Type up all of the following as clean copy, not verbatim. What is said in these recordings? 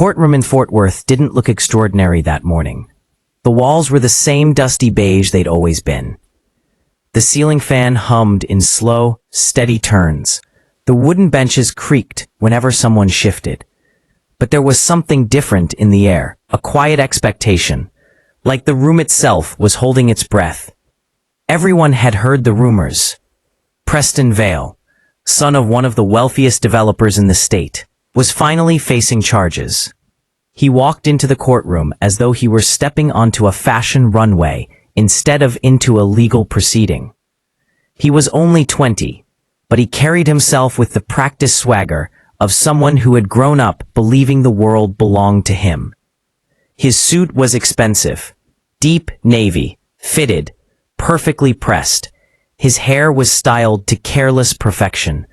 courtroom in Fort Worth didn't look extraordinary that morning. The walls were the same dusty beige they'd always been. The ceiling fan hummed in slow, steady turns. The wooden benches creaked whenever someone shifted. But there was something different in the air, a quiet expectation, like the room itself was holding its breath. Everyone had heard the rumors. Preston Vale, son of one of the wealthiest developers in the state, was finally facing charges. He walked into the courtroom as though he were stepping onto a fashion runway instead of into a legal proceeding. He was only 20, but he carried himself with the practiced swagger of someone who had grown up believing the world belonged to him. His suit was expensive, deep navy, fitted, perfectly pressed. His hair was styled to careless perfection.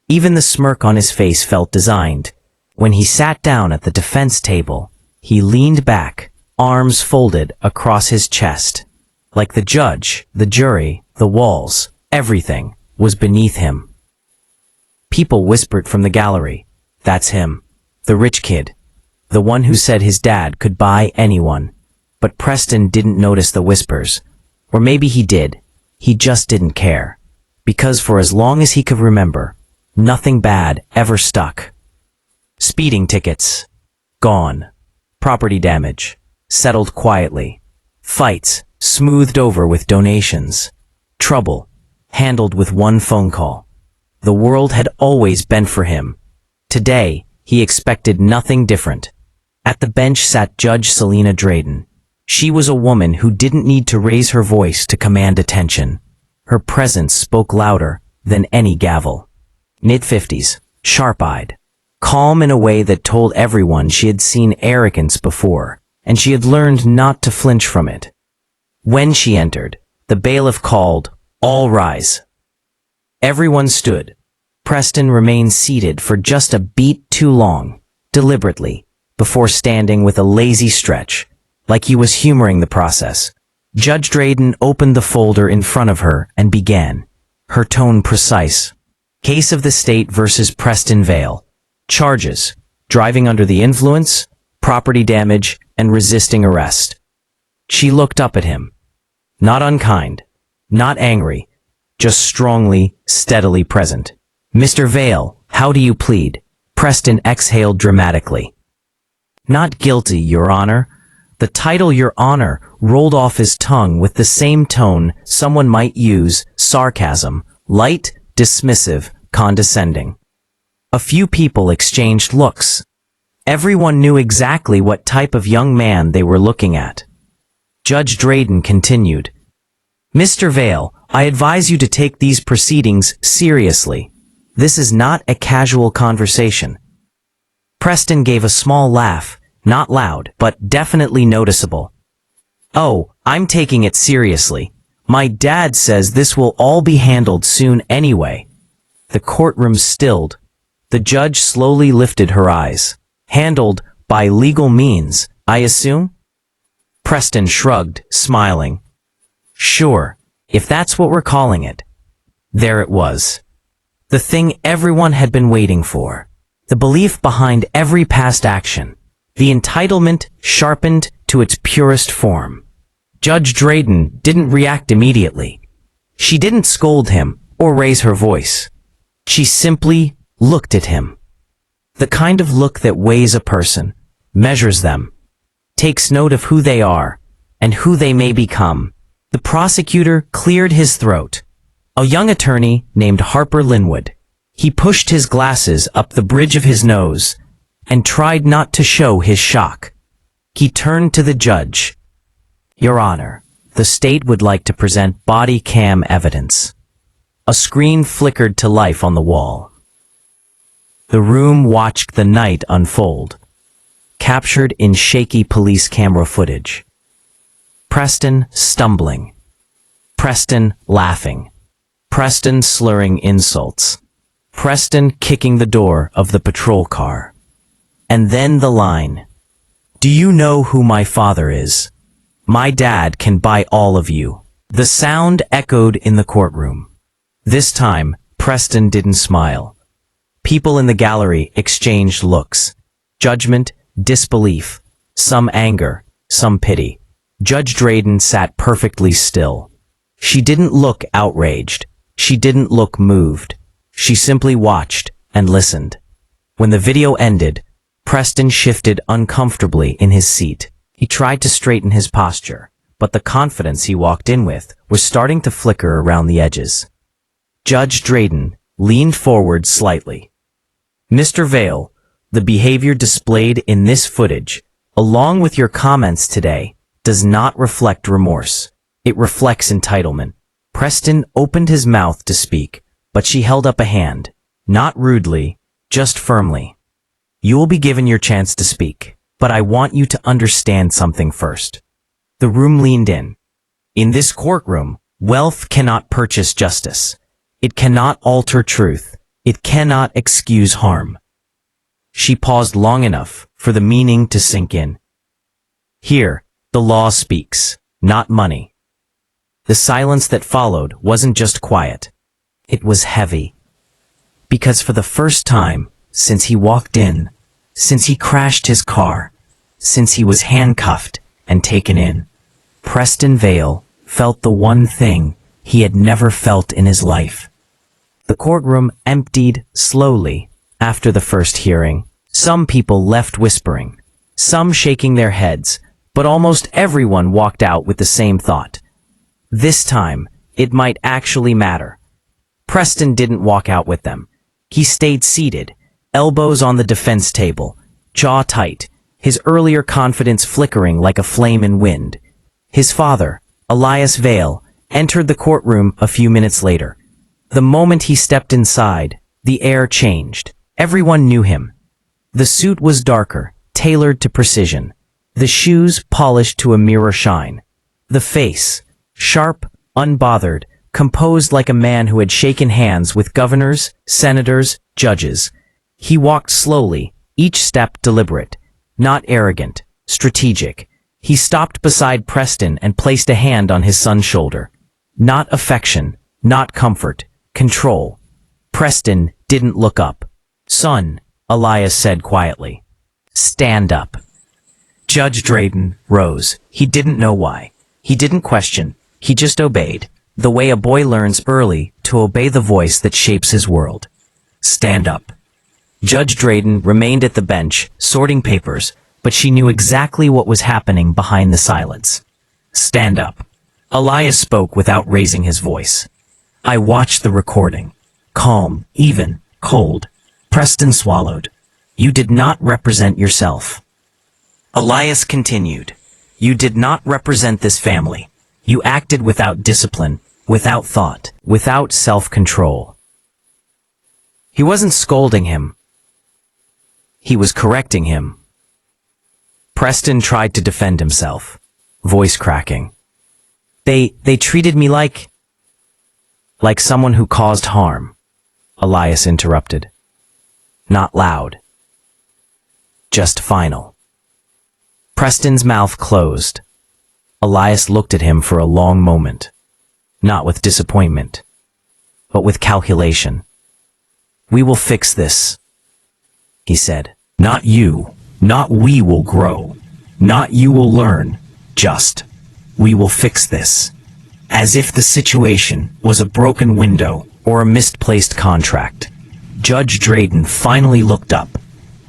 Even the smirk on his face felt designed. When he sat down at the defense table, he leaned back, arms folded across his chest. Like the judge, the jury, the walls, everything was beneath him. People whispered from the gallery, "That's him. The rich kid. The one who said his dad could buy anyone." But Preston didn't notice the whispers. Or maybe he did. He just didn't care. Because for as long as he could remember, nothing bad ever stuck. Speeding tickets. Gone. Property damage. Settled quietly. Fights. Smoothed over with donations. Trouble. Handled with one phone call. The world had always been for him. Today, he expected nothing different. At the bench sat Judge Selena Drayden. She was a woman who didn't need to raise her voice to command attention. Her presence spoke louder than any gavel. Mid-50s, sharp-eyed, calm in a way that told everyone she had seen arrogance before, and she had learned not to flinch from it. When she entered, the bailiff called, "All rise." Everyone stood. Preston remained seated for just a beat too long, deliberately, before standing with a lazy stretch, like he was humoring the process. Judge Drayden opened the folder in front of her and began, her tone precise. Case of the state versus Preston Vale. Charges: driving under the influence, property damage, and resisting arrest. She looked up at him. Not unkind, not angry, just strongly, steadily present. "Mr. Vale, how do you plead?" Preston exhaled dramatically. "Not guilty, Your Honor." The title Your Honor rolled off his tongue with the same tone someone might use, sarcasm, light, dismissive, condescending. A few people exchanged looks. Everyone knew exactly what type of young man they were looking at. Judge Drayden continued, "Mr. Vale, I advise you to take these proceedings seriously. This is not a casual conversation." Preston gave a small laugh, not loud, but definitely noticeable. "Oh, I'm taking it seriously. My dad says this will all be handled soon anyway." The courtroom stilled. The judge slowly lifted her eyes. "Handled by legal means, I assume?" Preston shrugged, smiling. "Sure, if that's what we're calling it." There it was. The thing everyone had been waiting for. The belief behind every past action. The entitlement sharpened to its purest form. Judge Drayden didn't react immediately. She didn't scold him or raise her voice. She simply looked at him. The kind of look that weighs a person, measures them, takes note of who they are and who they may become. The prosecutor cleared his throat. A young attorney named Harper Linwood. He pushed his glasses up the bridge of his nose and tried not to show his shock. He turned to the judge. "Your Honor, the state would like to present body cam evidence." A screen flickered to life on the wall. The room watched the night unfold, captured in shaky police camera footage. Preston stumbling. Preston laughing. Preston slurring insults. Preston kicking the door of the patrol car. And then the line. "Do you know who my father is? My dad can buy all of you." The sound echoed in the courtroom. This time, Preston didn't smile. People in the gallery exchanged looks. Judgment, disbelief, some anger, some pity. Judge Drayden sat perfectly still. She didn't look outraged. She didn't look moved. She simply watched and listened. When the video ended, Preston shifted uncomfortably in his seat. He tried to straighten his posture, but the confidence he walked in with was starting to flicker around the edges. Judge Drayden leaned forward slightly. Mr. Vale, the behavior displayed in this footage, along with your comments today, does not reflect remorse. It reflects entitlement. Preston opened his mouth to speak, but she held up a hand, not rudely, just firmly. You will be given your chance to speak, but I want you to understand something first. The room leaned in. In this courtroom, wealth cannot purchase justice. It cannot alter truth. It cannot excuse harm. She paused long enough for the meaning to sink in. Here, the law speaks, not money. The silence that followed wasn't just quiet. It was heavy. Because for the first time, since he walked in, since he crashed his car, since he was handcuffed and taken in, Preston Vale felt the one thing he had never felt in his life. The courtroom emptied slowly after the first hearing. Some people left whispering, some shaking their heads, but almost everyone walked out with the same thought. This time, it might actually matter. Preston didn't walk out with them. He stayed seated, elbows on the defense table, jaw tight, his earlier confidence flickering like a flame in wind. His father, Elias Vale, entered the courtroom a few minutes later. The moment he stepped inside, the air changed. Everyone knew him. The suit was darker, tailored to precision. The shoes polished to a mirror shine. The face, sharp, unbothered, composed like a man who had shaken hands with governors, senators, judges. He walked slowly, each step deliberate, not arrogant, strategic. He stopped beside Preston and placed a hand on his son's shoulder. Not affection, not comfort, control. Preston didn't look up. Son, Elias said quietly. Stand up. Judge Drayden rose. He didn't know why. He didn't question. He just obeyed, the way a boy learns early to obey the voice that shapes his world. Stand up. Judge Drayden remained at the bench, sorting papers, but she knew exactly what was happening behind the silence. Stand up. Elias spoke without raising his voice. I watched the recording. Calm, even, cold. Preston swallowed. You did not represent yourself. Elias continued. You did not represent this family. You acted without discipline, without thought, without self-control. He wasn't scolding him. He was correcting him. Preston tried to defend himself, voice cracking. They treated me like someone who caused harm, Elias interrupted. Not loud. Just final. Preston's mouth closed. Elias looked at him for a long moment, not with disappointment, but with calculation. We will fix this, he said. Not you, not we will grow, not you will learn, just, we will fix this. As if the situation was a broken window or a misplaced contract. Judge Drayden finally looked up.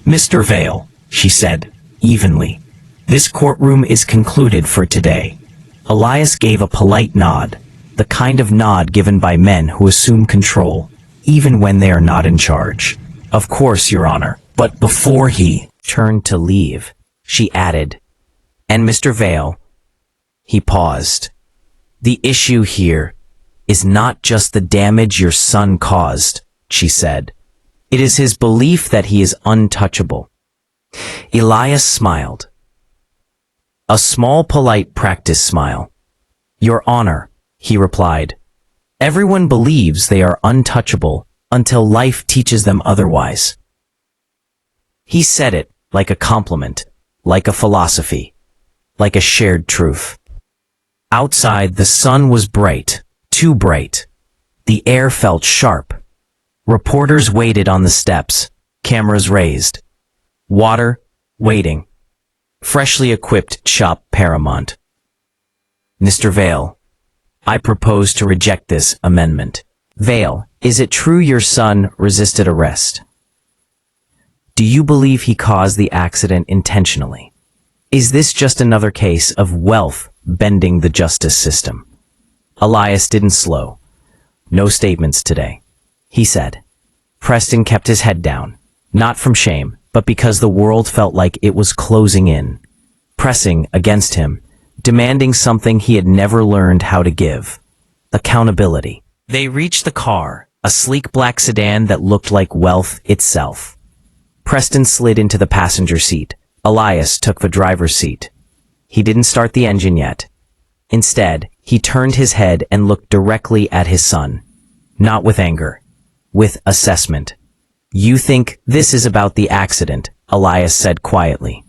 Mr. Vale, she said, evenly. This courtroom is concluded for today. Elias gave a polite nod, the kind of nod given by men who assume control, even when they are not in charge. Of course, Your Honor, but before he turned to leave, she added, and Mr. Vale, he paused. The issue here is not just the damage your son caused, she said. It is his belief that he is untouchable. Elias smiled. A small, polite practice smile. Your Honor, he replied. Everyone believes they are untouchable until life teaches them otherwise. He said it like a compliment, like a philosophy, like a shared truth. Outside, the sun was bright, too bright. The air felt sharp. Reporters waited on the steps, cameras raised. Water, Waiting. Freshly equipped shop Paramount. Mr. Vale, I propose to reject this amendment. Vale, is it true your son resisted arrest? Do you believe he caused the accident intentionally? Is this just another case of wealth bending the justice system? Elias didn't slow. No statements today, he said. Preston kept his head down, not from shame, but because the world felt like it was closing in, pressing against him, demanding something he had never learned how to give: accountability. They reached the car, a sleek black sedan that looked like wealth itself. Preston slid into the passenger seat. Elias took the driver's seat. He didn't start the engine yet. Instead, he turned his head and looked directly at his son. Not with anger, with assessment. You think this is about the accident, Elias said quietly.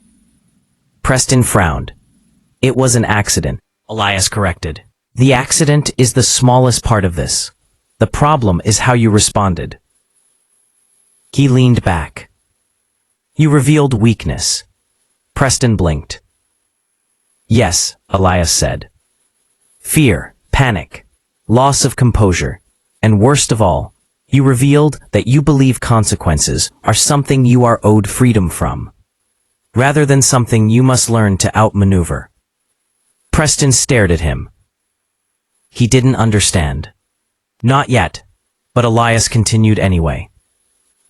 Preston frowned. It was an accident, Elias corrected. The accident is the smallest part of this. The problem is how you responded. He leaned back. You revealed weakness. Preston blinked. Yes, Elias said. Fear, panic, loss of composure, and worst of all, you revealed that you believe consequences are something you are owed freedom from, rather than something you must learn to outmaneuver. Preston stared at him. He didn't understand. Not yet, but Elias continued anyway.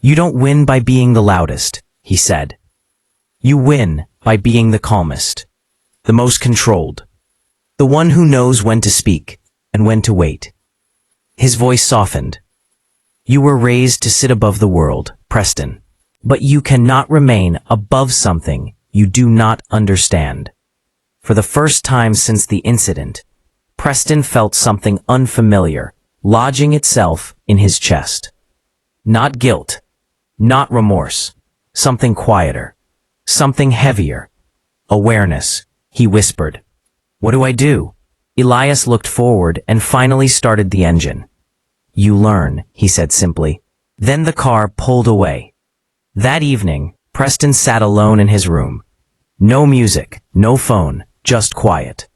You don't win by being the loudest, he said. You win by being the calmest, the most controlled, the one who knows when to speak and when to wait. His voice softened. You were raised to sit above the world, Preston, but you cannot remain above something you do not understand. For the first time since the incident, Preston felt something unfamiliar lodging itself in his chest. Not guilt, not remorse, something quieter, something heavier. Awareness, he whispered. What do I do? Elias looked forward and finally started the engine. You learn, he said simply. Then the car pulled away. That evening, Preston sat alone in his room. No music, no phone, just quiet.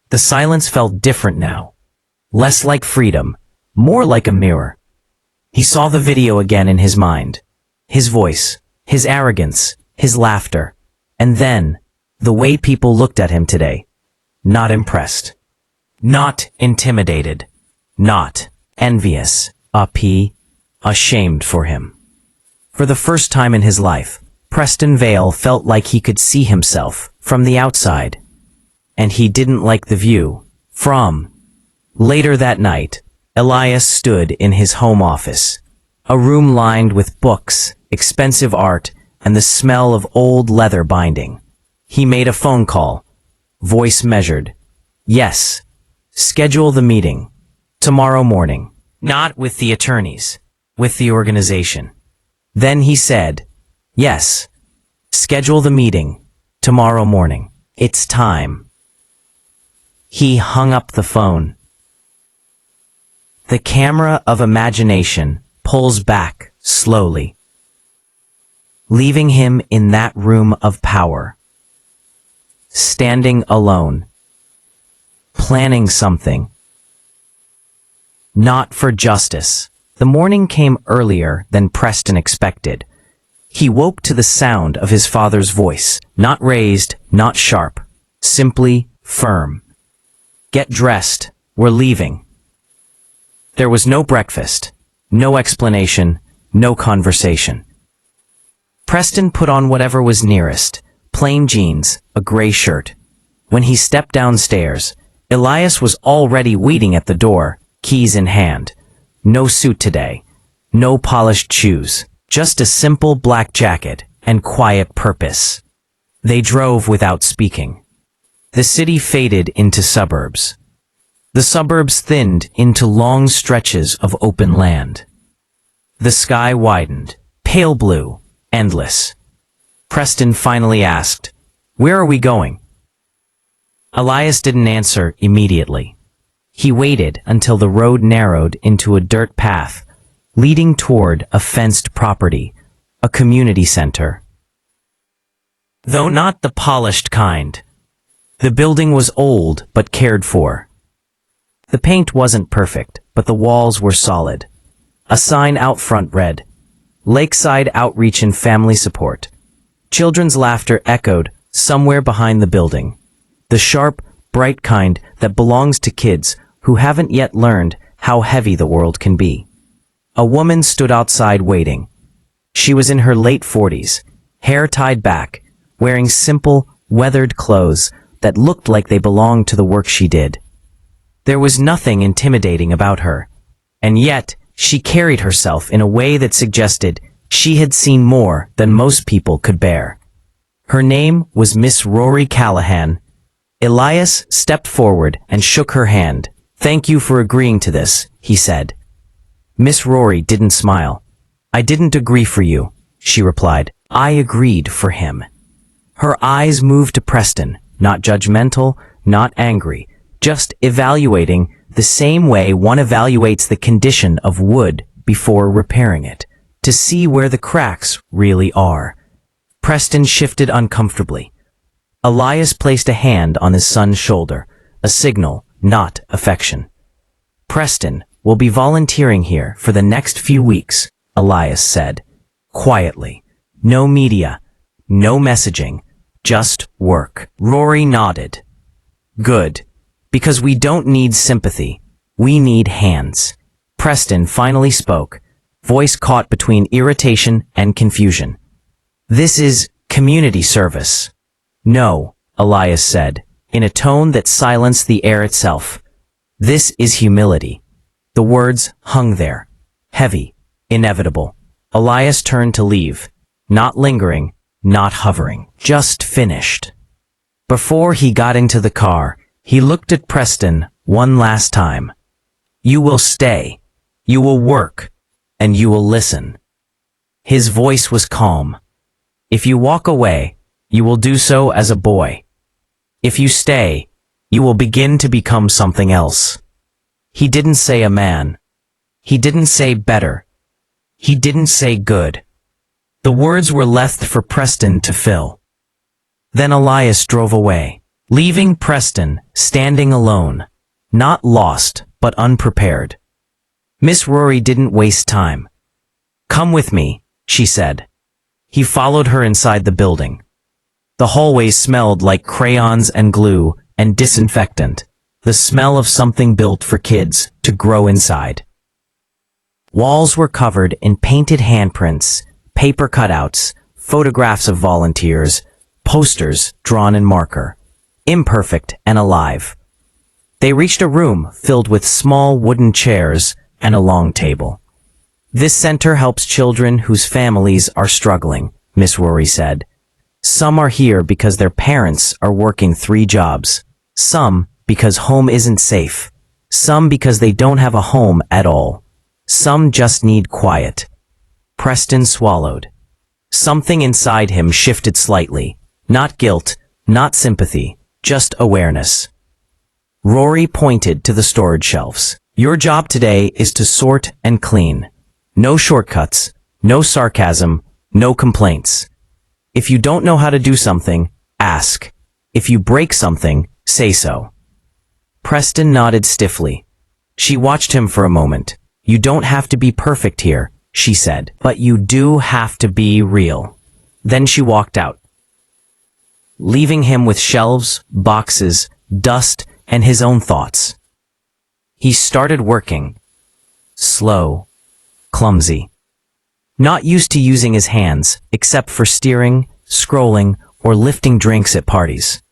The silence felt different now. Less like freedom, more like a mirror. He saw the video again in his mind. His voice, his arrogance, his laughter. And then, the way people looked at him today. Not impressed. Not intimidated. Not envious. Ashamed for him. For the first time in his life, Preston Vale felt like he could see himself from the outside. And he didn't like the view from. Later that night, Elias stood in his home office, a room lined with books, expensive art, and the smell of old leather binding. He made a phone call, voice measured. Yes, schedule the meeting, tomorrow morning. Not with the attorneys, with the organization. Then he said, yes, schedule the meeting, tomorrow morning. It's time. He hung up the phone. The camera of imagination pulls back slowly, leaving him in that room of power, standing alone, planning something. Not for justice. The morning came earlier than Preston expected. He woke to the sound of his father's voice, not raised, not sharp, simply firm. Get dressed, we're leaving. There was no breakfast, no explanation, no conversation. Preston put on whatever was nearest, plain jeans, a gray shirt. When he stepped downstairs, Elias was already waiting at the door, keys in hand. No suit today, no polished shoes, just a simple black jacket and quiet purpose. They drove without speaking. The city faded into suburbs. The suburbs thinned into long stretches of open land. The sky widened, pale blue, endless. Preston finally asked, "Where are we going?" Elias didn't answer immediately. He waited until the road narrowed into a dirt path, leading toward a fenced property, a community center. though not the polished kind. The building was old but cared for. The paint wasn't perfect, but the walls were solid. A sign out front read, "Lakeside Outreach and Family Support." Children's laughter echoed somewhere behind the building. The sharp, bright kind that belongs to kids who haven't yet learned how heavy the world can be. A woman stood outside waiting. She was in her late 40s, hair tied back, wearing simple, weathered clothes that looked like they belonged to the work she did. There was nothing intimidating about her, and yet she carried herself in a way that suggested she had seen more than most people could bear. Her name was Miss Rory Callahan. Elias stepped forward and shook her hand. "Thank you for agreeing to this," he said. Miss Rory didn't smile. "I didn't agree for you," she replied. "I agreed for him." Her eyes moved to Preston, not judgmental, not angry, just evaluating the same way one evaluates the condition of wood before repairing it, to see where the cracks really are. Preston shifted uncomfortably. Elias placed a hand on his son's shoulder, a signal, not affection. "Preston will be volunteering here for the next few weeks," Elias said, quietly. "No media, no messaging, just work." Rory nodded. "Good, because we don't need sympathy, we need hands." Preston finally spoke, voice caught between irritation and confusion. "This is community service." "No," Elias said, in a tone that silenced the air itself. "This is humility." The words hung there, heavy, inevitable. Elias turned to leave, not lingering, not hovering, just finished. Before he got into the car, he looked at Preston one last time. "You will stay, you will work, and you will listen." His voice was calm. "If you walk away, you will do so as a boy. If you stay, you will begin to become something else." He didn't say a man. He didn't say better. He didn't say good. The words were left for Preston to fill. Then Elias drove away, leaving Preston standing alone, not lost, but unprepared. Miss Rory didn't waste time. "Come with me," she said. He followed her inside the building. The hallways smelled like crayons and glue and disinfectant, the smell of something built for kids to grow inside. Walls were covered in painted handprints, paper cutouts, photographs of volunteers, posters drawn in marker, imperfect and alive. They reached a room filled with small wooden chairs and a long table. "This center helps children whose families are struggling," Miss Rory said. "Some are here because their parents are working 3 jobs. Some because home isn't safe. Some because they don't have a home at all. Some just need quiet." Preston swallowed. Something inside him shifted slightly. Not guilt, not sympathy, just awareness. Rory pointed to the storage shelves. "Your job today is to sort and clean. No shortcuts, no sarcasm, no complaints. If you don't know how to do something, ask. If you break something, say so." Preston nodded stiffly. She watched him for a moment. "You don't have to be perfect here," she said, "but you do have to be real." Then she walked out, leaving him with shelves, boxes, dust, and his own thoughts. He started working. Slow, clumsy. Not used to using his hands, except for steering, scrolling, or lifting drinks at parties.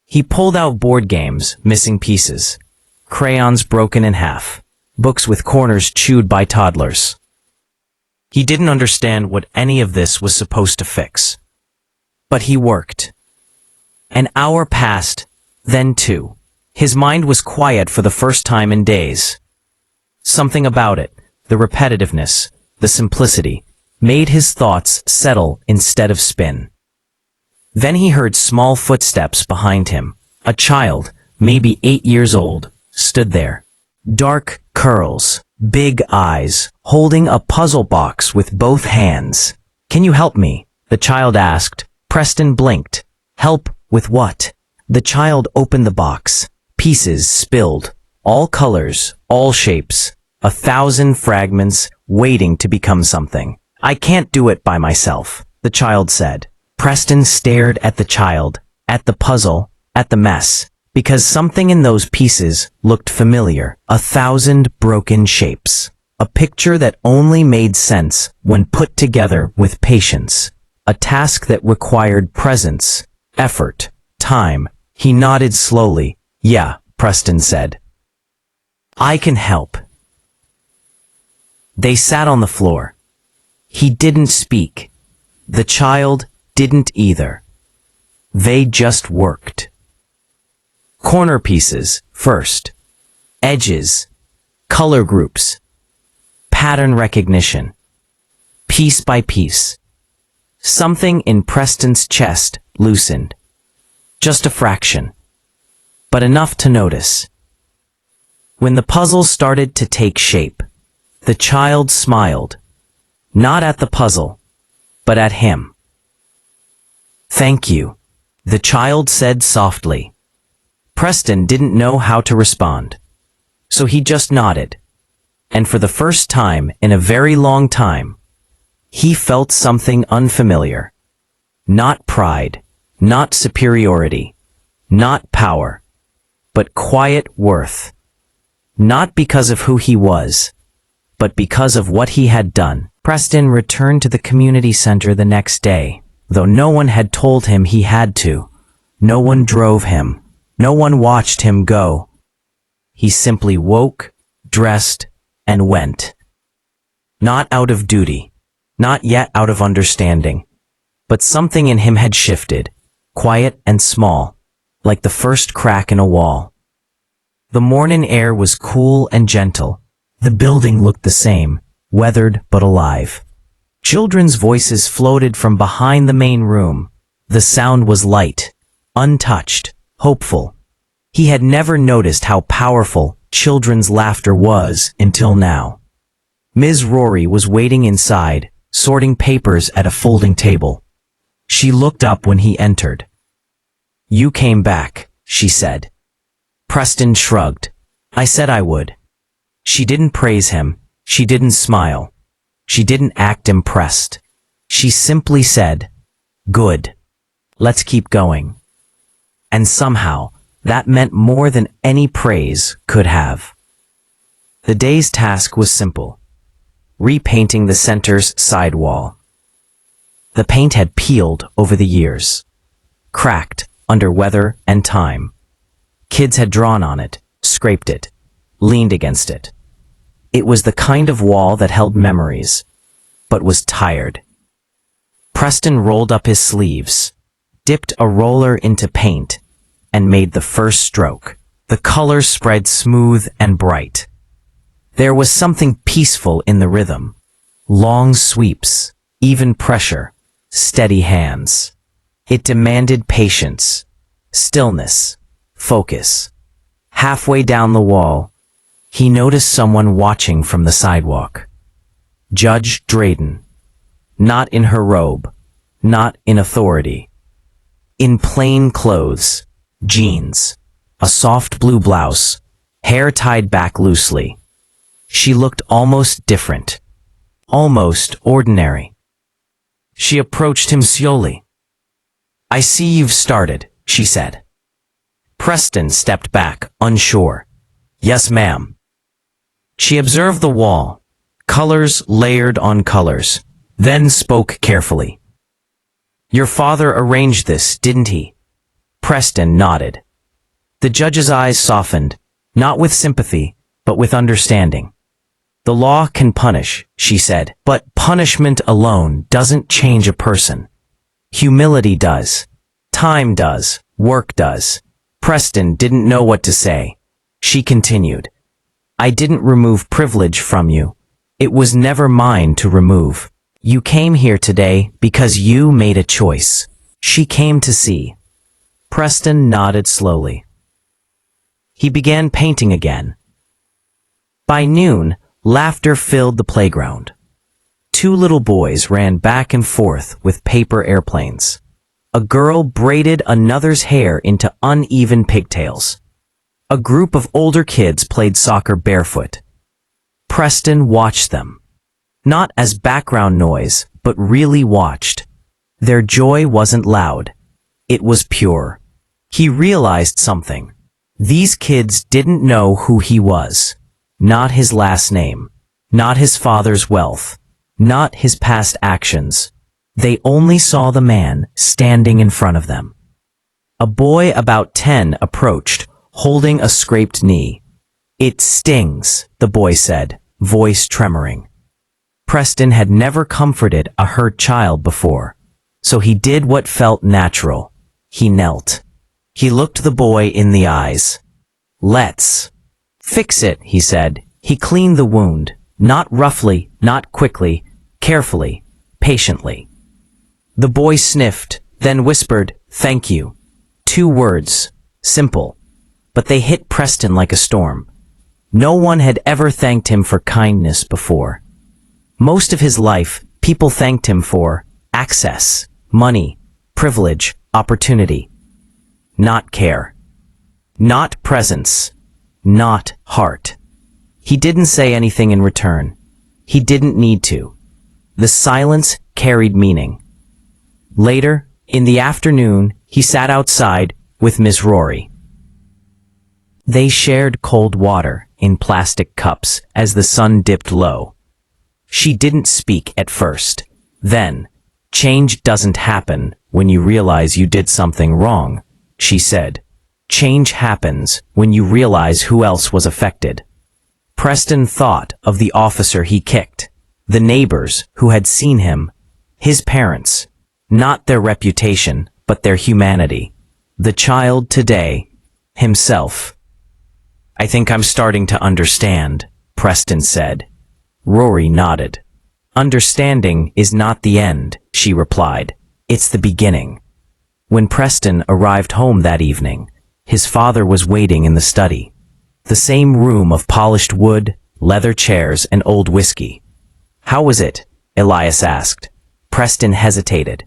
He pulled out board games, missing pieces, crayons broken in half, books with corners chewed by toddlers. He didn't understand what any of this was supposed to fix. But he worked. An hour passed, then 2. His mind was quiet for the first time in days. Something about it, the repetitiveness, the simplicity, made his thoughts settle instead of spin. Then he heard small footsteps behind him. A child, maybe 8 years old, stood there. Dark curls, big eyes, holding a puzzle box with both hands. "Can you help me?" the child asked, Preston blinked. Help with what? The child opened the box. Pieces spilled. All colors, all shapes. 1,000 fragments waiting to become something. I can't do it by myself, the child said. Preston stared at the child, at the puzzle, at the mess, because something in those pieces looked familiar. 1,000 broken shapes. A picture that only made sense when put together with patience. A task that required presence, effort, time. He nodded slowly. Yeah, Preston said. I can help. They sat on the floor. He didn't speak. The child didn't either. They just worked. Corner pieces first. Edges. Color groups. Pattern recognition. Piece by piece. Something in Preston's chest loosened. Just a fraction. But enough to notice. When the puzzle started to take shape, the child smiled. Not at the puzzle, but at him. Thank you, the child said softly. Preston didn't know how to respond, so he just nodded. And for the first time in a very long time, he felt something unfamiliar. Not pride, not superiority, not power, but quiet worth. Not because of who he was, but because of what he had done. Preston returned to the community center the next day, though no one had told him he had to. No one drove him. No one watched him go. He simply woke, dressed, and went. Not out of duty, not yet out of understanding, but something in him had shifted, quiet and small, like the first crack in a wall. The morning air was cool and gentle. The building looked the same, weathered but alive. Children's voices floated from behind the main room. The sound was light, untouched, hopeful. He had never noticed how powerful children's laughter was until now. Ms. Rory was waiting inside, sorting papers at a folding table. She looked up when he entered. You came back, she said. Preston shrugged. I said I would. She didn't praise him. She didn't smile. She didn't act impressed. She simply said, good. Let's keep going. And somehow, that meant more than any praise could have. The day's task was simple. Repainting the center's side wall. The paint had peeled over the years. Cracked under weather and time. Kids had drawn on it, scraped it, leaned against it. It was the kind of wall that held memories, but was tired. Preston rolled up his sleeves, dipped a roller into paint, and made the first stroke. The color spread smooth and bright. There was something peaceful in the rhythm. Long sweeps, even pressure, steady hands. It demanded patience, stillness, focus. Halfway down the wall, he noticed someone watching from the sidewalk. Judge Drayden. Not in her robe, not in authority. In plain clothes, jeans, a soft blue blouse, hair tied back loosely. She looked almost different, almost ordinary. She approached him slowly. I see you've started, she said. Preston stepped back, unsure. Yes, ma'am. She observed the wall, colors layered on colors, then spoke carefully. Your father arranged this, didn't he? Preston nodded. The judge's eyes softened, not with sympathy, but with understanding. The law can punish, she said, but punishment alone doesn't change a person. Humility does. Time does. Work does. Preston didn't know what to say. She continued. I didn't remove privilege from you. It was never mine to remove. You came here today because you made a choice. She came to see. Preston nodded slowly. He began painting again. By noon, laughter filled the playground. Two little boys ran back and forth with paper airplanes. A girl braided another's hair into uneven pigtails. A group of older kids played soccer barefoot. Preston watched them. Not as background noise, but really watched. Their joy wasn't loud. It was pure. He realized something. These kids didn't know who he was. Not his last name. Not his father's wealth. Not his past actions. They only saw the man standing in front of them. A boy about 10 approached, holding a scraped knee. "It stings," the boy said, voice tremoring. Preston had never comforted a hurt child before, so he did what felt natural. He knelt. He looked the boy in the eyes. "Let's fix it," he said. He cleaned the wound, not roughly, not quickly, carefully, patiently. The boy sniffed, then whispered, "Thank you." 2 words, simple, but they hit Preston like a storm. No one had ever thanked him for kindness before. Most of his life, people thanked him for access, money, privilege, opportunity. Not care. Not presence. Not heart. He didn't say anything in return. He didn't need to. The silence carried meaning. Later, in the afternoon, he sat outside with Miss Rory. They shared cold water in plastic cups as the sun dipped low. She didn't speak at first. Then, "Change doesn't happen when you realize you did something wrong," she said. "Change happens when you realize who else was affected." Preston thought of the officer he kicked, the neighbors who had seen him, his parents, not their reputation, but their humanity. The child today, himself. "I think I'm starting to understand," Preston said. Rory nodded. "Understanding is not the end," she replied. "It's the beginning." When Preston arrived home that evening, his father was waiting in the study. The same room of polished wood, leather chairs, and old whiskey. "How was it?" Elias asked. Preston hesitated.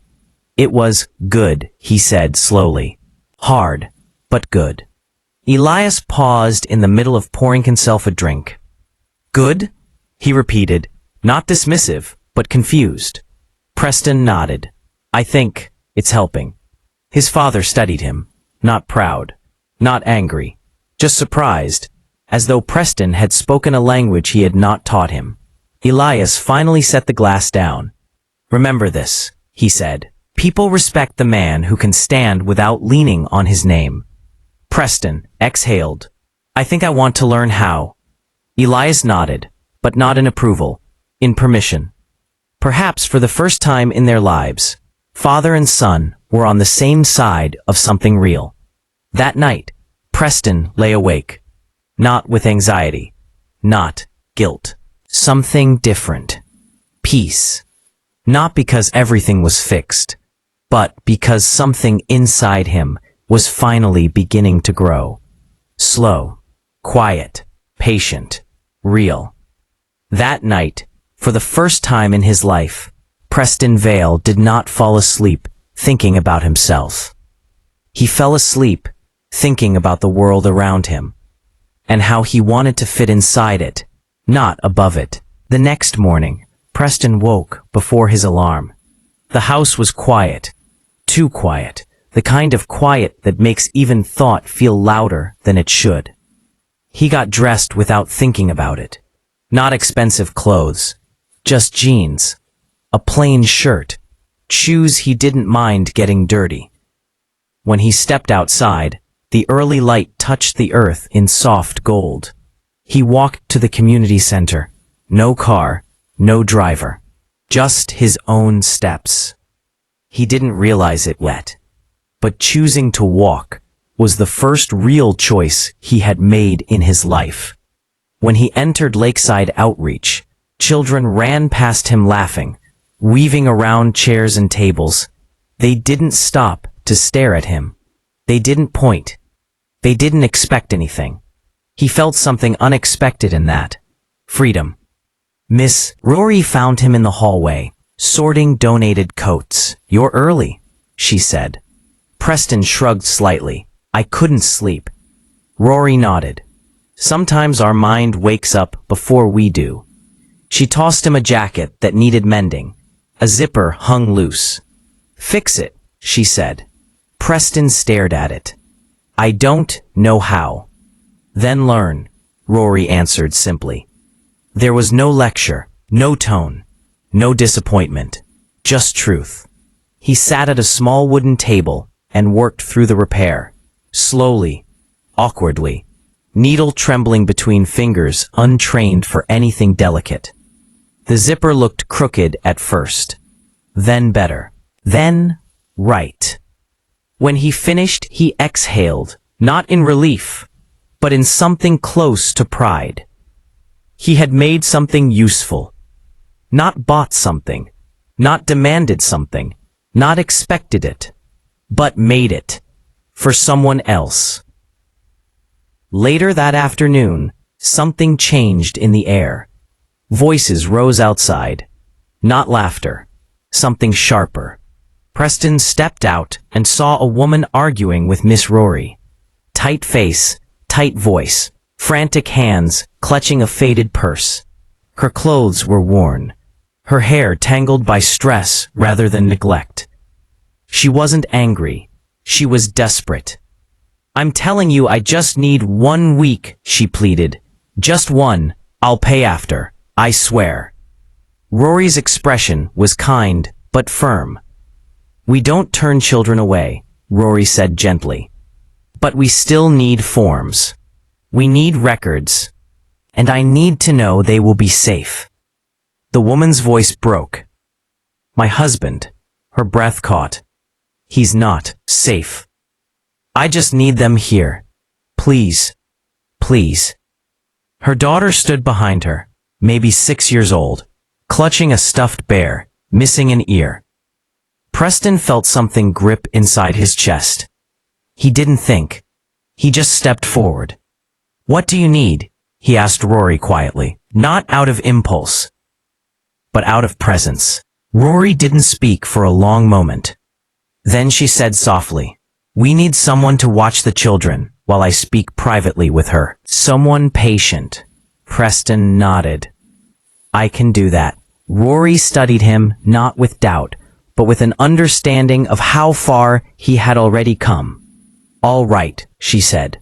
"It was good," he said slowly. "Hard, but good." Elias paused in the middle of pouring himself a drink. "Good?" he repeated, not dismissive, but confused. Preston nodded. "I think it's helping." His father studied him, not proud, not angry, just surprised, as though Preston had spoken a language he had not taught him. Elias finally set the glass down. "Remember this," he said. "People respect the man who can stand without leaning on his name." Preston exhaled. "I think I want to learn how." Elias nodded, but not in approval, in permission. Perhaps for the first time in their lives, father and son were on the same side of something real. That night, Preston lay awake. Not with anxiety. Not guilt. Something different. Peace. Not because everything was fixed, but because something inside him was finally beginning to grow. Slow, quiet, patient, real. That night, for the first time in his life, Preston Vale did not fall asleep thinking about himself. He fell asleep thinking about the world around him, and how he wanted to fit inside it, not above it. The next morning, Preston woke before his alarm. The house was quiet, too quiet, the kind of quiet that makes even thought feel louder than it should. He got dressed without thinking about it. Not expensive clothes, just jeans, a plain shirt, shoes he didn't mind getting dirty. When he stepped outside, the early light touched the earth in soft gold. He walked to the community center. No car, no driver, just his own steps. He didn't realize it yet, but choosing to walk was the first real choice he had made in his life. When he entered Lakeside Outreach, children ran past him laughing, weaving around chairs and tables. They didn't stop to stare at him. They didn't point. They didn't expect anything. He felt something unexpected in that. Freedom. Miss Rory found him in the hallway, sorting donated coats. "You're early." she said. Preston shrugged slightly. I couldn't sleep. Rory nodded. Sometimes our mind wakes up before we do. She tossed him a jacket that needed mending. A zipper hung loose. Fix it, she said. Preston stared at it. I don't know how. Then learn, Rory answered simply. There was no lecture, no tone, no disappointment, just truth. He sat at a small wooden table and worked through the repair, slowly, awkwardly, needle trembling between fingers untrained for anything delicate. The zipper looked crooked at first, then better, then right. When he finished, he exhaled, not in relief, but in something close to pride. He had made something useful, not bought something, not demanded something, not expected it, but made it, for someone else. Later that afternoon, something changed in the air. Voices rose outside. Not laughter, something sharper. Preston stepped out and saw a woman arguing with Miss Rory. Tight face, tight voice, frantic hands clutching a faded purse. Her clothes were worn, her hair tangled by stress rather than neglect. She wasn't angry, she was desperate. I'm telling you, I just need 1 week, she pleaded. Just one, I'll pay after, I swear. Rory's expression was kind but firm. We don't turn children away, Rory said gently. But we still need forms. We need records. And I need to know they will be safe. The woman's voice broke. My husband, her breath caught. He's not safe. I just need them here. Please. Please. Her daughter stood behind her, maybe 6 years old, clutching a stuffed bear, missing an ear. Preston felt something grip inside his chest. He didn't think. He just stepped forward. What do you need? He asked Rory quietly, not out of impulse, but out of presence. Rory didn't speak for a long moment. Then she said softly, we need someone to watch the children while I speak privately with her. Someone patient. Preston nodded. I can do that. Rory studied him not with doubt, but with an understanding of how far he had already come. All right, she said.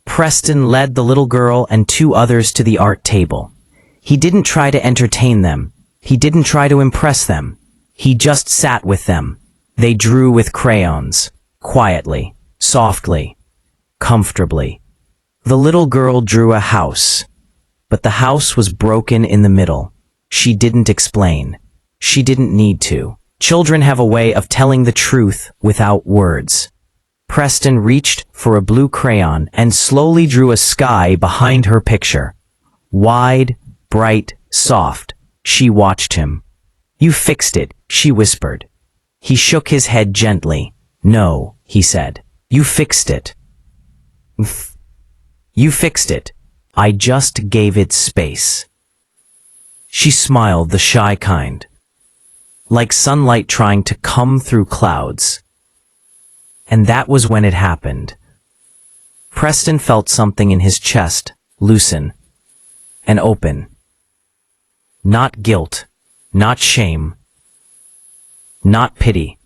Preston led the little girl and 2 others to the art table. He didn't try to entertain them. He didn't try to impress them. He just sat with them. They drew with crayons, quietly, softly, comfortably. The little girl drew a house, but the house was broken in the middle. She didn't explain. She didn't need to. Children have a way of telling the truth without words. Preston reached for a blue crayon and slowly drew a sky behind her picture. Wide, bright, soft. She watched him. You fixed it, she whispered. He shook his head gently. No, he said. You fixed it. You fixed it. I just gave it space. She smiled, the shy kind. Like sunlight trying to come through clouds. And that was when it happened. Preston felt something in his chest loosen and open. Not guilt, not shame, not pity,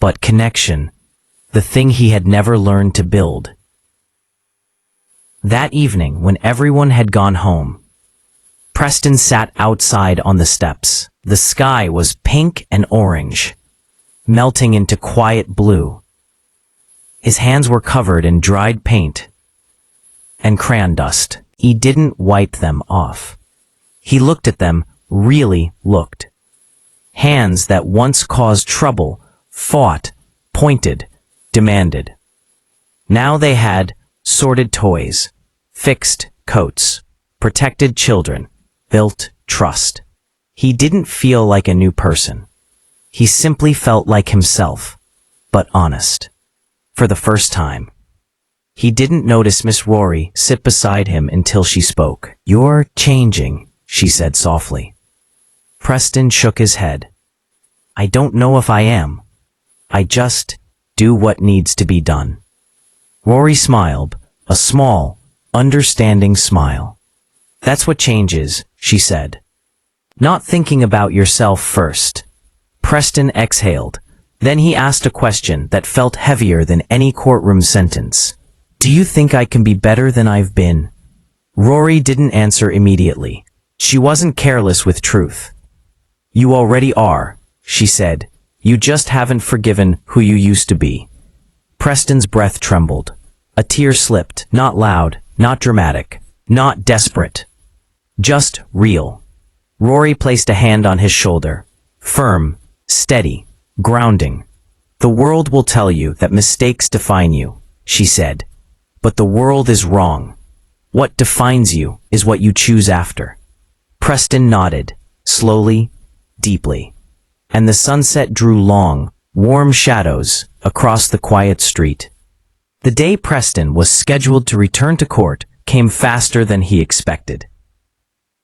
but connection, the thing he had never learned to build. That evening, when everyone had gone home, Preston sat outside on the steps. The sky was pink and orange, melting into quiet blue. His hands were covered in dried paint and crayon dust. He didn't wipe them off. He looked at them, really looked. Hands that once caused trouble, fought, pointed, demanded. Now they had sorted toys, fixed coats, protected children, built trust. He didn't feel like a new person. He simply felt like himself, but honest. For the first time. He didn't notice Miss Rory sit beside him until she spoke. You're changing, she said softly. Preston shook his head. I don't know if I am. I just do what needs to be done. Rory smiled, a small, understanding smile. That's what changes, she said. Not thinking about yourself first. Preston exhaled. Then he asked a question that felt heavier than any courtroom sentence. Do you think I can be better than I've been? Rory didn't answer immediately. She wasn't careless with truth. You already are, she said. You just haven't forgiven who you used to be. Preston's breath trembled. A tear slipped, not loud, not dramatic, not desperate. Just real. Rory placed a hand on his shoulder. Firm, steady, grounding. The world will tell you that mistakes define you, she said. But the world is wrong. What defines you is what you choose after. Preston nodded, slowly, deeply. And the sunset drew long, warm shadows across the quiet street. The day Preston was scheduled to return to court came faster than he expected.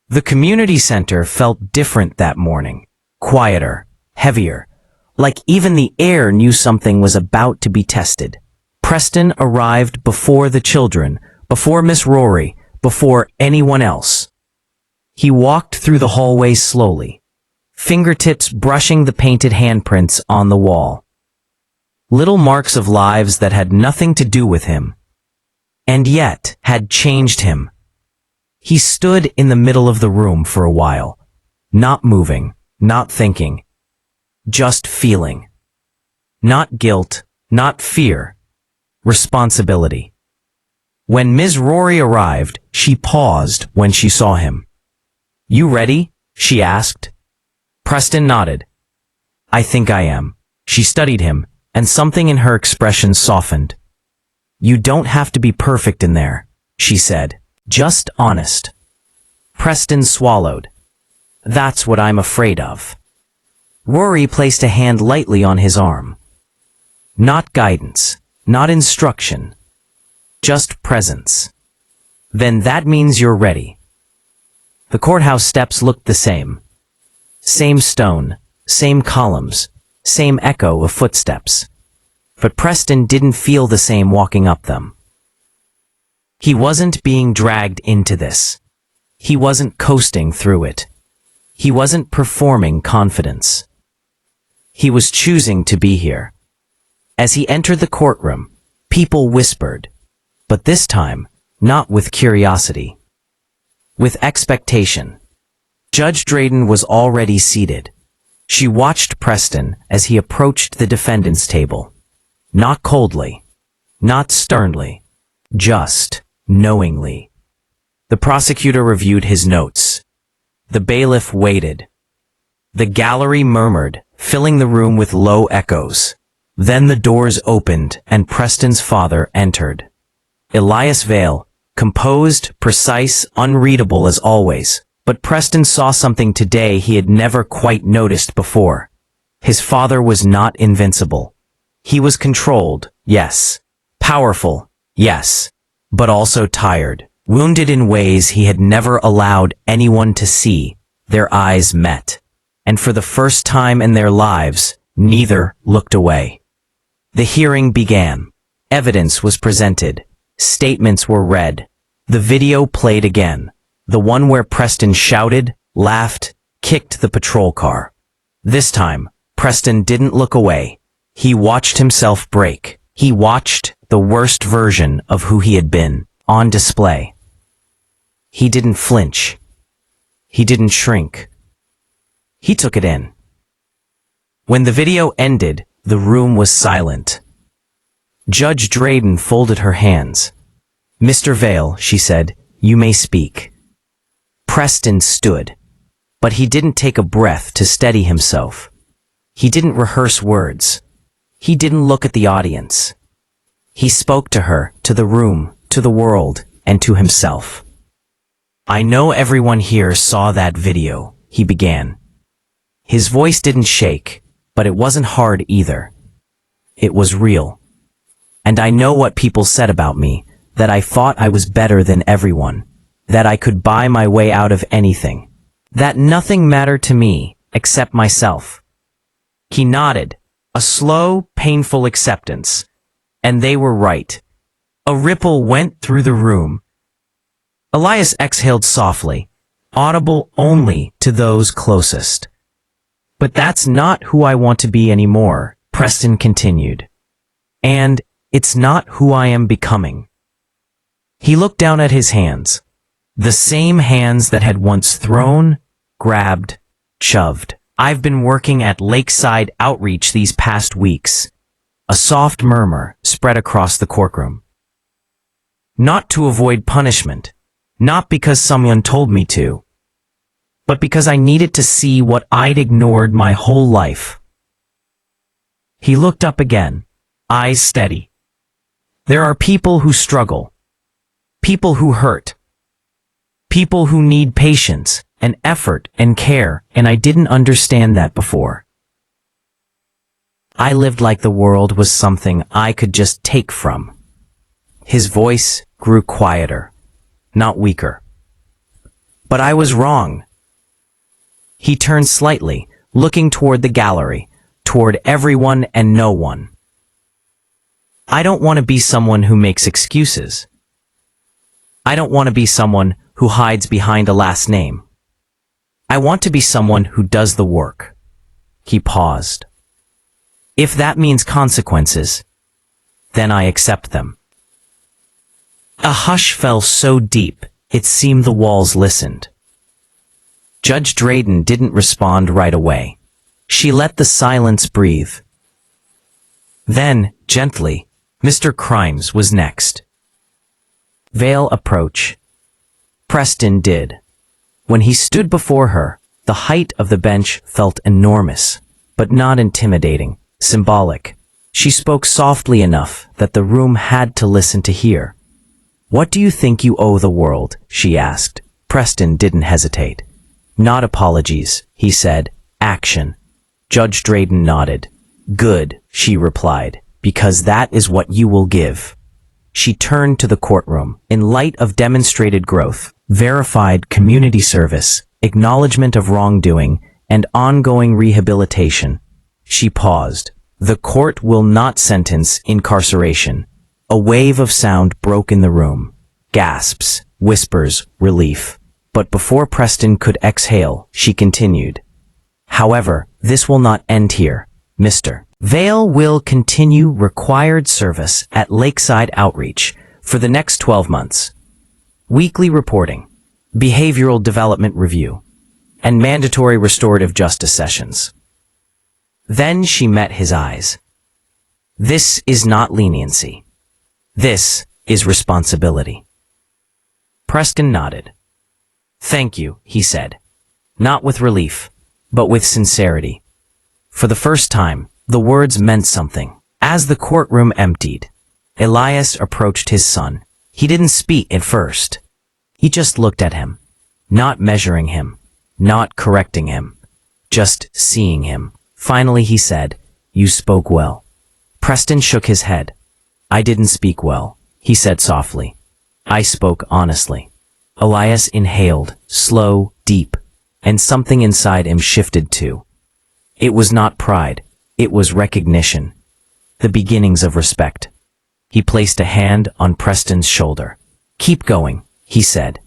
The community center felt different that morning. Quieter, heavier, like even the air knew something was about to be tested. Preston arrived before the children, before Miss Rory, before anyone else. He walked through the hallway slowly, fingertips brushing the painted handprints on the wall. Little marks of lives that had nothing to do with him, and yet had changed him. He stood in the middle of the room for a while, not moving, not thinking, just feeling. Not guilt, not fear, responsibility. When Ms. Rory arrived, she paused when she saw him. You ready? She asked. Preston nodded. I think I am. She studied him, and something in her expression softened. You don't have to be perfect in there, she said. Just honest. Preston swallowed. That's what I'm afraid of. Rory placed a hand lightly on his arm. Not guidance, not instruction, just presence. Then that means you're ready. The courthouse steps looked the same. Same stone, same columns, same echo of footsteps. But Preston didn't feel the same walking up them. He wasn't being dragged into this. He wasn't coasting through it. He wasn't performing confidence. He was choosing to be here. As he entered the courtroom, people whispered, but this time, not with curiosity. With expectation. Judge Drayden was already seated. She watched Preston as he approached the defendant's table. Not coldly, not sternly, just knowingly. The prosecutor reviewed his notes. The bailiff waited. The gallery murmured, filling the room with low echoes. Then the doors opened and Preston's father entered. Elias Vale, composed, precise, unreadable as always. But Preston saw something today he had never quite noticed before. His father was not invincible. He was controlled, yes. Powerful, yes. But also tired, wounded in ways he had never allowed anyone to see. Their eyes met. And for the first time in their lives, neither looked away. The hearing began. Evidence was presented. Statements were read. The video played again. The one where Preston shouted, laughed, kicked the patrol car. This time, Preston didn't look away. He watched himself break. He watched the worst version of who he had been on display. He didn't flinch. He didn't shrink. He took it in. When the video ended, the room was silent. Judge Drayden folded her hands. Mr. Vale, she said, you may speak. Preston stood, but he didn't take a breath to steady himself. He didn't rehearse words. He didn't look at the audience. He spoke to her, to the room, to the world, and to himself. I know everyone here saw that video, he began. His voice didn't shake, but it wasn't hard either. It was real. And I know what people said about me, that I thought I was better than everyone. That I could buy my way out of anything. That nothing mattered to me except myself. He nodded, A slow, painful acceptance. And they were right. A ripple went through the room. Elias exhaled softly, audible only to those closest. But that's not who I want to be anymore, Preston continued. And it's not who I am becoming. He looked down at his hands, the same hands that had once thrown, grabbed, shoved. I've been working at Lakeside Outreach these past weeks. A soft murmur spread across the courtroom. Not to avoid punishment, not because someone told me to, but because I needed to see what I'd ignored my whole life. He looked up again, eyes steady. There are people who struggle, people who hurt, people who need patience and effort and care, and I didn't understand that before. I lived like the world was something I could just take from. His voice grew quieter, not weaker. But I was wrong. He turned slightly, looking toward the gallery, toward everyone and no one. I don't want to be someone who makes excuses. I don't want to be someone who hides behind a last name. I want to be someone who does the work. He paused. If that means consequences, then I accept them. A hush fell so deep, it seemed the walls listened. Judge Drayden didn't respond right away. She let the silence breathe. Then, gently, Mr. Crimes was next. Vale approach. Preston did. When he stood before her, the height of the bench felt enormous, but not intimidating, symbolic. She spoke softly enough that the room had to listen to hear. What do you think you owe the world? She asked. Preston didn't hesitate. Not apologies, he said. Action. Judge Drayden nodded. Good, she replied, because that is what you will give. She turned to the courtroom. In light of demonstrated growth, verified community service, acknowledgement of wrongdoing, and ongoing rehabilitation, she paused. The court will not sentence incarceration. A wave of sound broke in the room. Gasps, whispers, relief. But before Preston could exhale, she continued. However, this will not end here, Mr. Vale will continue required service at Lakeside Outreach for the next 12 months. Weekly reporting, behavioral development review, and mandatory restorative justice sessions. Then she met his eyes. This is not leniency. This is responsibility. Preston nodded. Thank you, he said. Not with relief, but with sincerity. For the first time, the words meant something. As the courtroom emptied, Elias approached his son. He didn't speak at first. He just looked at him, not measuring him, not correcting him, just seeing him. Finally he said, "You spoke well." Preston shook his head. "I didn't speak well," he said softly. "I spoke honestly." Elias inhaled, slow, deep, and something inside him shifted too. It was not pride, it was recognition, the beginnings of respect. He placed a hand on Preston's shoulder. "Keep going," he said.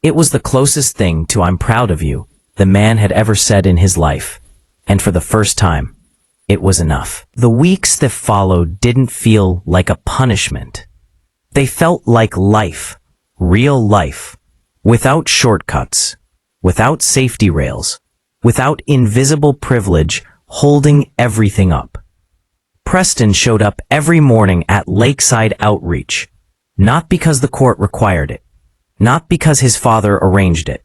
It was the closest thing to "I'm proud of you" the man had ever said in his life, and for the first time, it was enough. The weeks that followed didn't feel like a punishment. They felt like life, real life, without shortcuts, without safety rails, without invisible privilege holding everything up. Preston showed up every morning at Lakeside Outreach, not because the court required it, not because his father arranged it,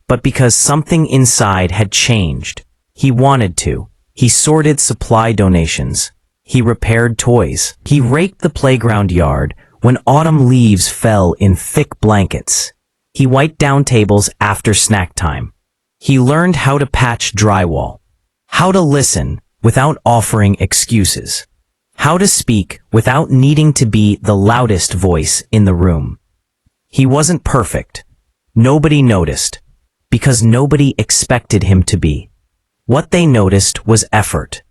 but because something inside had changed. He wanted to. He sorted supply donations. He repaired toys. He raked the playground yard when autumn leaves fell in thick blankets. He wiped down tables after snack time. He learned how to patch drywall, how to listen without offering excuses, how to speak without needing to be the loudest voice in the room. He wasn't perfect. Nobody noticed, because nobody expected him to be. What they noticed was effort.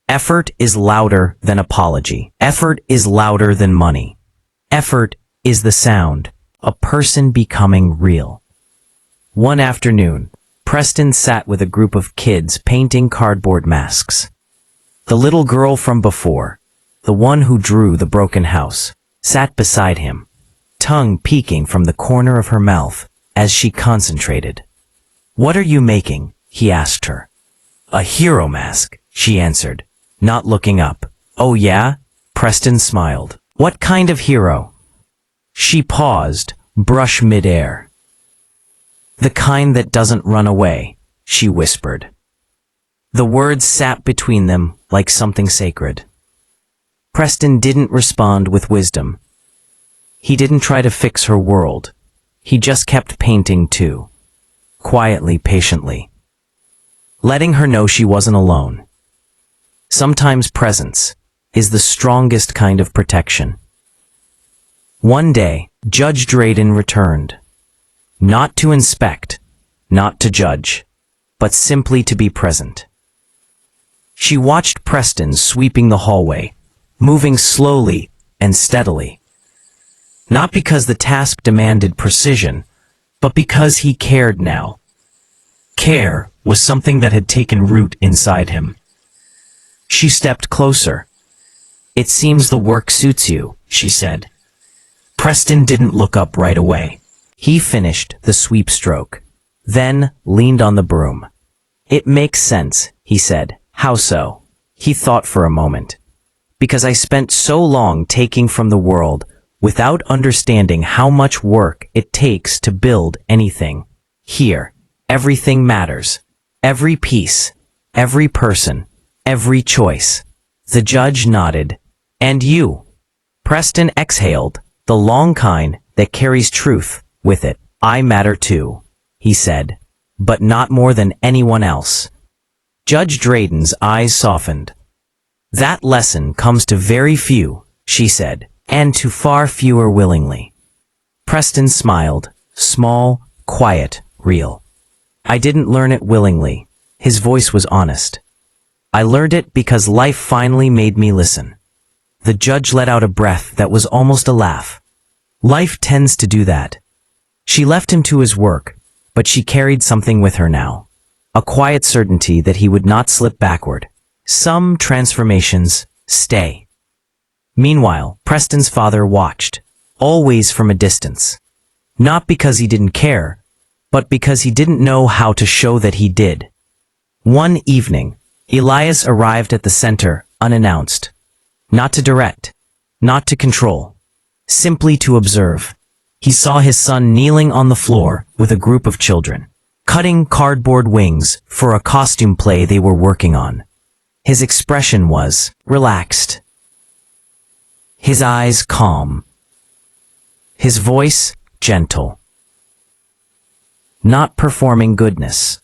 Effort is louder than apology. Effort is louder than money. Effort is the sound. A person becoming real. One afternoon, Preston sat with a group of kids painting cardboard masks. The little girl from before, the one who drew the broken house, sat beside him, tongue peeking from the corner of her mouth as she concentrated. "What are you making?" he asked her. "A hero mask," she answered, not looking up. "Oh yeah?" Preston smiled. "What kind of hero?" She paused, brush midair. "The kind that doesn't run away," she whispered. The words sat between them like something sacred. Preston didn't respond with wisdom. He didn't try to fix her world. He just kept painting too, quietly, patiently, letting her know she wasn't alone. Sometimes presence is the strongest kind of protection. One day, Judge Drayden returned. Not to inspect, not to judge, but simply to be present. She watched Preston sweeping the hallway, moving slowly and steadily. Not because the task demanded precision, but because he cared now. Care was something that had taken root inside him. She stepped closer. "It seems the work suits you," she said. Preston didn't look up right away. He finished the sweep stroke, then leaned on the broom. "It makes sense," he said. "How so?" He thought for a moment. "Because I spent so long taking from the world without understanding how much work it takes to build anything. Here, everything matters. Every piece, every person, every choice." The judge nodded. "And you?" Preston exhaled, the long kind that carries truth with it. "I matter too," he said, "but not more than anyone else." Judge Drayden's eyes softened. "That lesson comes to very few," she said, "and to far fewer willingly." Preston smiled, small, quiet, real. "I didn't learn it willingly." His voice was honest. "I learned it because life finally made me listen." The judge let out a breath that was almost a laugh. Life tends to do that. She left him to his work, but she carried something with her now. A quiet certainty that he would not slip backward. Some transformations stay. Meanwhile, Preston's father watched, always from a distance. Not because he didn't care, but because he didn't know how to show that he did. One evening, Elias arrived at the center unannounced. Not to direct, not to control, simply to observe. He saw his son kneeling on the floor with a group of children, cutting cardboard wings for a costume play they were working on. His expression was relaxed, his eyes calm, his voice gentle. Not performing goodness,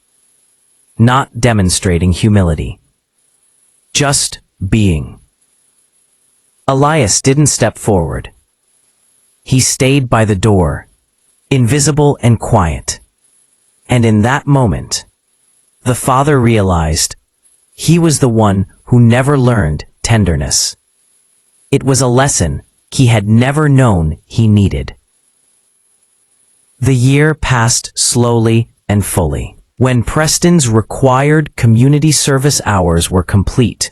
not demonstrating humility, just being. Elias didn't step forward. He stayed by the door, invisible and quiet. And in that moment, the father realized he was the one who never learned tenderness. It was a lesson he had never known he needed. The year passed slowly and fully. When Preston's required community service hours were complete,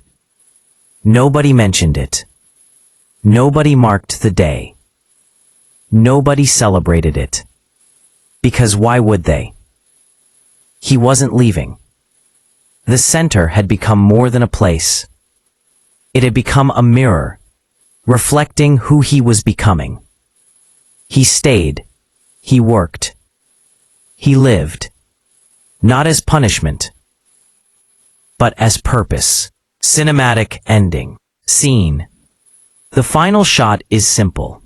nobody mentioned it. Nobody marked the day. Nobody celebrated it. Because why would they? He wasn't leaving. The center had become more than a place. It had become a mirror, reflecting who he was becoming. He stayed. He worked. He lived. Not as punishment, but as purpose. Cinematic ending. Scene. The final shot is simple.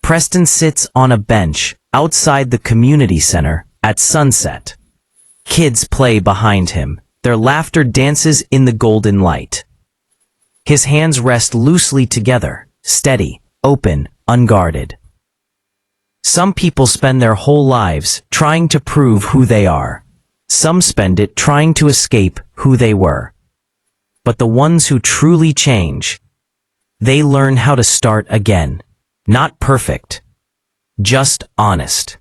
Preston sits on a bench outside the community center at sunset. Kids play behind him. Their laughter dances in the golden light. His hands rest loosely together, steady, open, unguarded. Some people spend their whole lives trying to prove who they are. Some spend it trying to escape who they were. But the ones who truly change, they learn how to start again. Not perfect, just honest.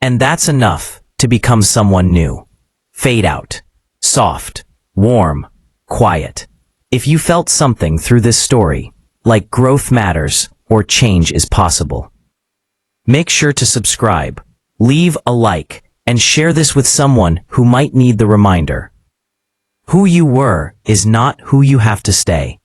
And that's enough to become someone new. Fade out. Soft. Warm. Quiet. If you felt something through this story, like growth matters or change is possible, make sure to subscribe, leave a like, and share this with someone who might need the reminder. Who you were is not who you have to stay.